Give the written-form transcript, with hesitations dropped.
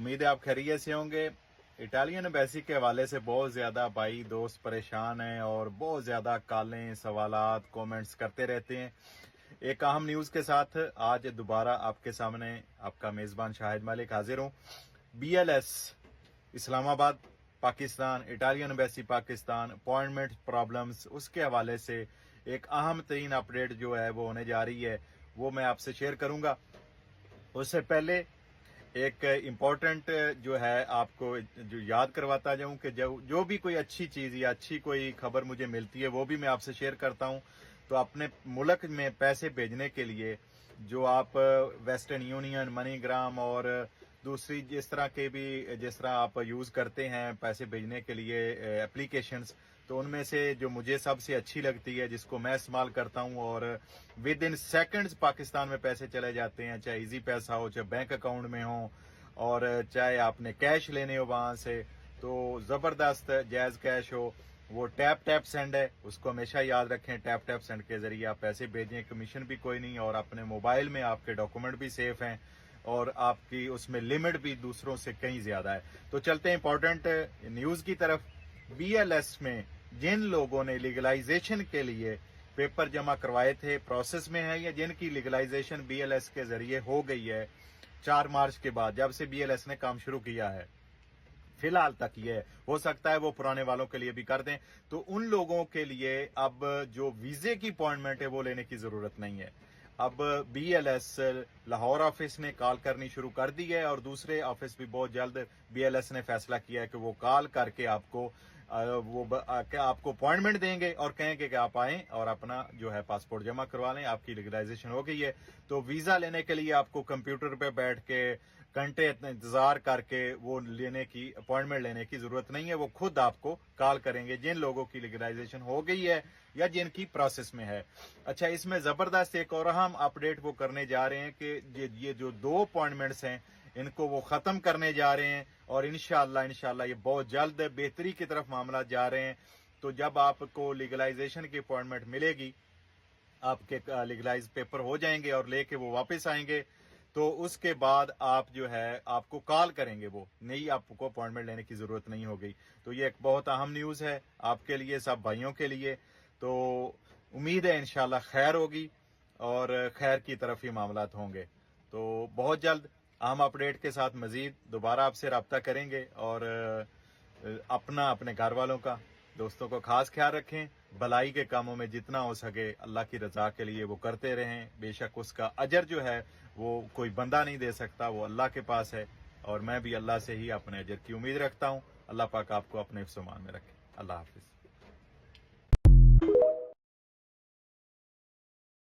उम्मीद है आप खैरियत से होंगे। इटालियन एम्बेसी के हवाले से बहुत ज़्यादा भाई दोस्त परेशान हैं और बहुत ज़्यादा कॉलें, सवालात, कमेंट्स करते रहते हैं। एक अहम न्यूज़ के साथ आज दोबारा आपके सामने आपका मेज़बान शाहिद मलिक हाजिर हूँ। BLS Islamabad Pakistan, Italian embassy Pakistan, appointment problems, उसके हवाले से एक अहम तरीन अपडेट जो है वो होने जा रही है, वो मैं आपसे शेयर करूँगा। उससे पहले एक इम्पोर्टेंट जो है आपको जो याद करवाता जाऊं कि जो भी कोई अच्छी चीज़ या अच्छी कोई खबर मुझे मिलती है वो भी मैं आपसे शेयर करता हूं। तो अपने मुल्क में पैसे भेजने के लिए जो आप वेस्टर्न यूनियन, मनीग्राम और दूसरी जिस तरह आप यूज़ करते हैं पैसे भेजने के लिए एप्लीकेशंस, तो उनमें से जो मुझे सबसे अच्छी लगती है, जिसको मैं इस्तेमाल करता हूं और विद इन सेकंड्स पाकिस्तान में पैसे चले जाते हैं, चाहे इजी पैसा हो, चाहे बैंक अकाउंट में हो और चाहे आपने कैश लेने हो वहां से, तो ज़बरदस्त जायज़ कैश हो। वो टैप सेंड है, उसको हमेशा याद रखें। टैप सेंड के जरिए आप पैसे भेजें, कमीशन भी कोई नहीं और अपने मोबाइल में आपके डॉक्यूमेंट भी सेफ हैं और आपकी उसमें लिमिट भी दूसरों से कहीं ज्यादा है। तो चलते हैं इंपॉर्टेंट न्यूज की तरफ। BLS में जिन लोगों ने लीगलाइजेशन के लिए पेपर जमा करवाए थे, प्रोसेस में है, या जिनकी लीगलाइजेशन BLS के जरिए हो गई है 4 मार्च के बाद, जब से BLS ने काम शुरू किया है, फिलहाल तक ये हो सकता है वो पुराने वालों के लिए भी कर दें, तो उन लोगों के लिए अब जो वीजे की अपॉइंटमेंट है वो लेने की जरूरत नहीं है। अब BLS लाहौर ऑफिस ने कॉल करनी शुरू कर दी है और दूसरे ऑफिस भी बहुत जल्द BLS ने फैसला किया है कि वो कॉल करके आपको आपको अपॉइंटमेंट देंगे और कहेंगे कि आप आएं और अपना जो है पासपोर्ट जमा करवा लें, आपकी लीगलाइजेशन हो गई है। तो वीजा लेने के लिए आपको कंप्यूटर पे बैठ के घंटे इंतजार करके वो लेने की अपॉइंटमेंट लेने की जरूरत नहीं है। वो खुद आपको कॉल करेंगे जिन लोगों की लीगलाइजेशन हो गई है या जिनकी प्रोसेस में है। अच्छा, इसमें जबरदस्त एक और अहम अपडेट वो करने जा रहे हैं कि ये जो 2 अपॉइंटमेंट्स हैं इनको वो खत्म करने जा रहे हैं और इंशाल्लाह ये बहुत जल्द बेहतरी की तरफ मामला जा रहे हैं। तो जब आपको लीगलाइजेशन की अपॉइंटमेंट मिलेगी, आपके लीगलाइज पेपर हो जाएंगे और लेके वो वापस आएंगे, तो उसके बाद आप जो है आपको कॉल करेंगे, वो नई आपको अपॉइंटमेंट लेने की जरूरत नहीं होगी। तो ये एक बहुत अहम न्यूज है आपके लिए, सब भाइयों के लिए। तो उम्मीद है इंशाल्लाह खैर होगी और खैर की तरफ ही मामलात होंगे। तो बहुत जल्द अहम अपडेट के साथ मजीद दोबारा आपसे रब्ता करेंगे और अपने घर वालों का, दोस्तों को खास ख्याल रखें। भलाई के कामों में जितना हो सके अल्लाह की रजा के लिए वो करते रहें। बेशक उसका अजर जो है वो कोई बंदा नहीं दे सकता, वो अल्लाह के पास है और मैं भी अल्लाह से ही अपने अजर की उम्मीद रखता हूँ। अल्लाह पाक आपको अपने हिफ्ज़-ओ-मान में रखे। अल्लाह हाफिज।